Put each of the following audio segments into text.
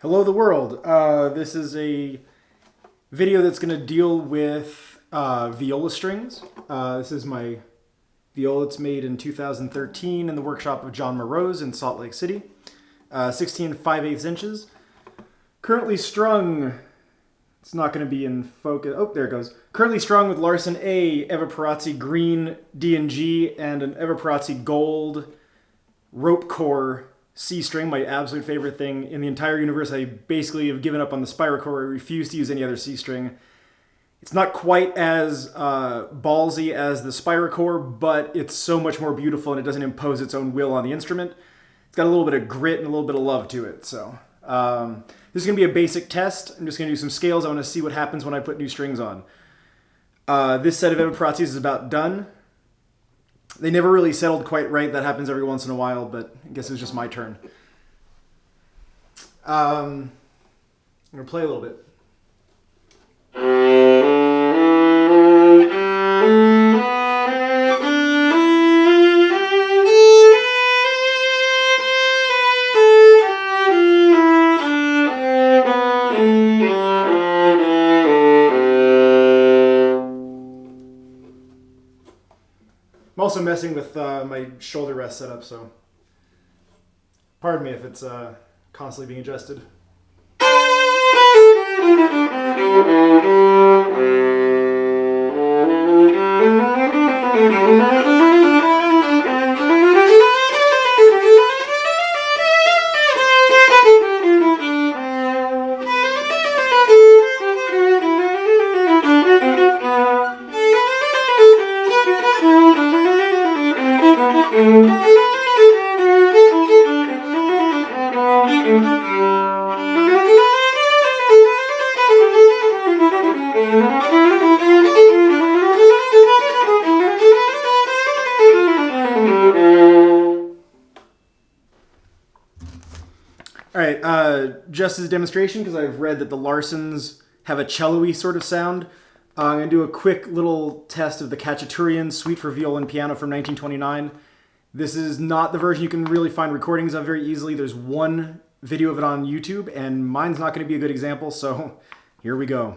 Hello the world. This is a video that's going to deal with viola strings. This is my viola. It's made in 2013 in the workshop of John Morose in Salt Lake City. 16 5/8 inches. Currently strung, it's not going to be in focus. Oh, there it goes. Currently strung with Larsen A, Eva Perazzi Green D and G, and an Eva Perazzi Gold rope core C string, my absolute favorite thing in the entire universe. I basically have given up on the Spyrocore. I refuse to use any other C string. It's not quite as ballsy as the Spyrocore, but it's so much more beautiful and it doesn't impose its own will on the instrument. It's got a little bit of grit and a little bit of love to it. So this is going to be a basic test. I'm just going to do some scales. I want to see what happens when I put new strings on. This set of Eva Perazzis is about done. They never really settled quite right. That happens every once in a while, but I guess it's just my turn. I'm going to play a little bit. I'm also messing with my shoulder rest setup, so pardon me if it's constantly being adjusted. Alright, just as a demonstration, because I've read that the Larsens have a cello-y sort of sound, I'm going to do a quick little test of the Cacciaturian Suite for Viola and Piano from 1929. This is not the version you can really find recordings of very easily. There's one video of it on YouTube, and mine's not going to be a good example, so here we go.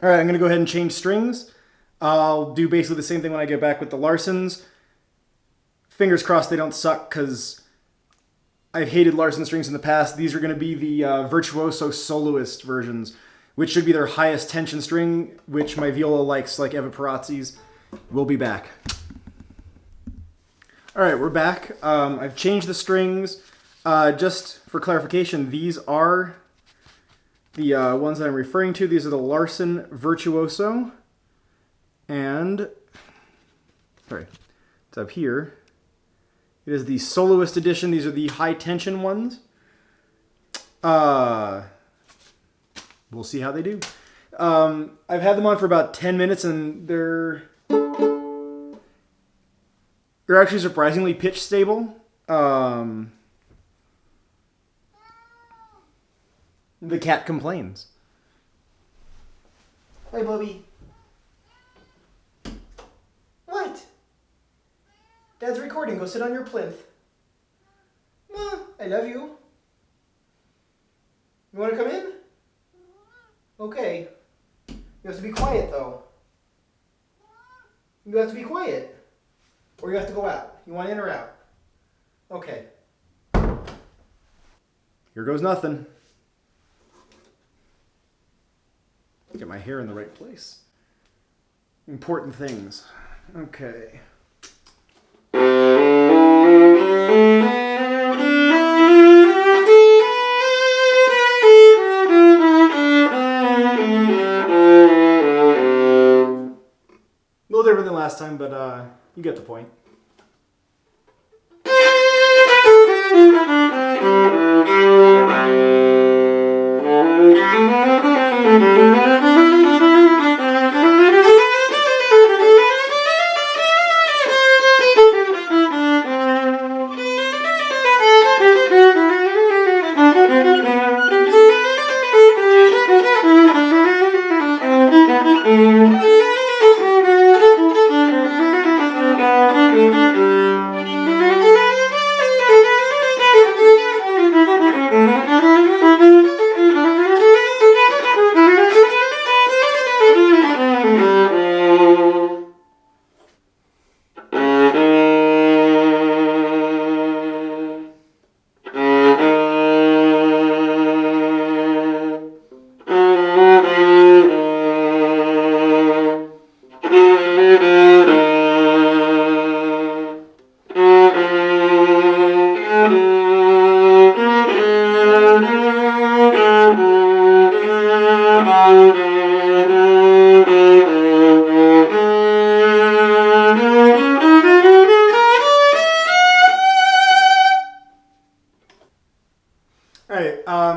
Alright, I'm going to go ahead and change strings. I'll do basically the same thing when I get back with the Larsens. Fingers crossed they don't suck, because I've hated Larsen strings in the past. These are going to be the Virtuoso Soloist versions, which should be their highest tension string, which my viola likes, like Eva Perazzi's. We'll be back. Alright, we're back. I've changed the strings. Just for clarification, these are the ones that I'm referring to. These are the Larsen Virtuoso. And, sorry, it's up here. It is the Soloist edition. These are the high tension ones. We'll see how they do. I've had them on for about 10 minutes and they're actually surprisingly pitch stable. The cat complains. Hi, Bubby. What? Dad's recording. Go sit on your plinth. I love you. You want to come in? Okay. You have to be quiet, though. You have to be quiet. Or you have to go out. You want in or out? Okay. Here goes nothing. Get my hair in the right place. Important things. Okay. different than last time, but you get the point.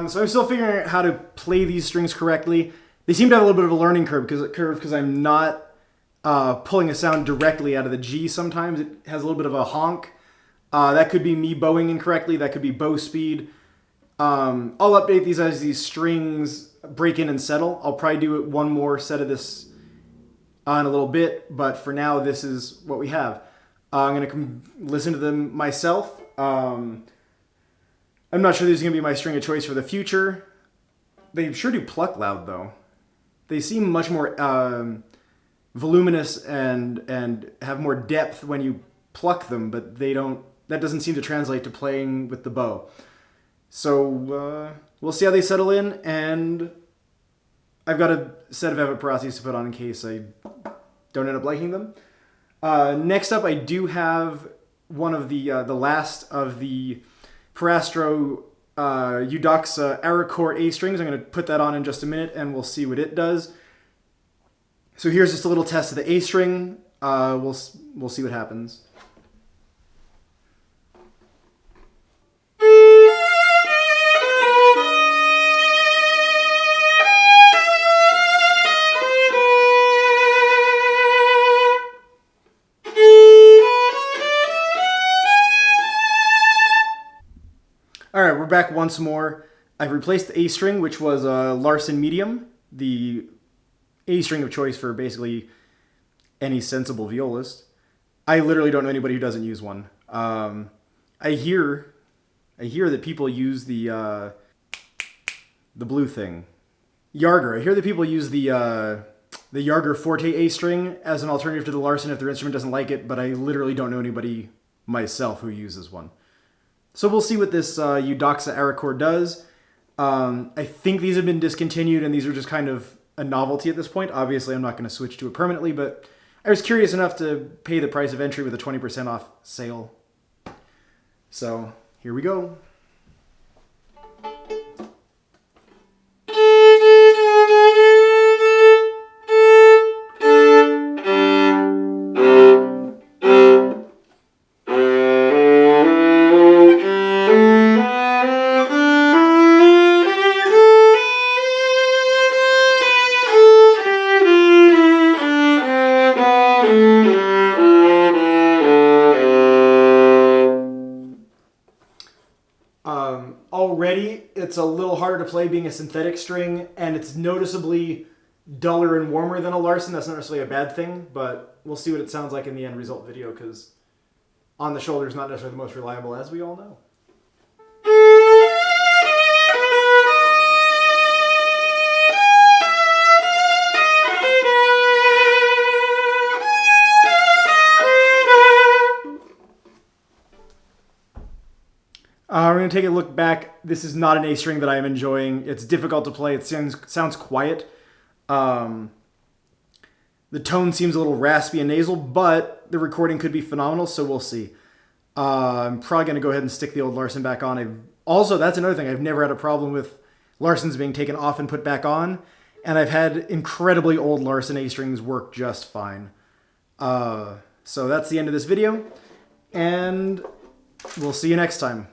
So I'm still figuring out how to play these strings correctly. They seem to have a little bit of a learning curve because I'm not pulling a sound directly out of the G sometimes. It has a little bit of a honk. That could be me bowing incorrectly. That could be bow speed. I'll update these as these strings break in and settle. I'll probably do one more set of this in a little bit, but for now, this is what we have. I'm going to listen to them myself. I'm not sure this is going to be my string of choice for the future. They sure do pluck loud, though. They seem much more voluminous and have more depth when you pluck them, but they don't. That doesn't seem to translate to playing with the bow. So we'll see how they settle in, and I've got a set of Evaporasi's to put on in case I don't end up liking them. Next up, I do have one of the last of the Parastro eudoxa-aricore A strings. I'm going to put that on in just a minute, and we'll see what it does. So here's just a little test of the A string. We'll see what happens. Alright, we're back once more. I've replaced the A string, which was a Larsen medium, the A string of choice for basically any sensible violist. I literally don't know anybody who doesn't use one. I hear that people use the blue thing. Yarger. I hear that people use the Yarger Forte A string as an alternative to the Larsen if their instrument doesn't like it, but I literally don't know anybody myself who uses one. So we'll see what this eudoxa-aricore does. I think these have been discontinued, and these are just kind of a novelty at this point. Obviously, I'm not going to switch to it permanently, but I was curious enough to pay the price of entry with a 20% off sale. So here we go. Already, it's a little harder to play being a synthetic string, and it's noticeably duller and warmer than a Larsen. That's not necessarily a bad thing, but we'll see what it sounds like in the end result video, because on the shoulder is not necessarily the most reliable, as we all know. We're going to take a look back. This is not an A string that I am enjoying. It's difficult to play. It sounds quiet. The tone seems a little raspy and nasal, but the recording could be phenomenal, so we'll see. I'm probably going to go ahead and stick the old Larsen back on. Also, that's another thing. I've never had a problem with Larsens being taken off and put back on, and I've had incredibly old Larsen A strings work just fine. So that's the end of this video, and we'll see you next time.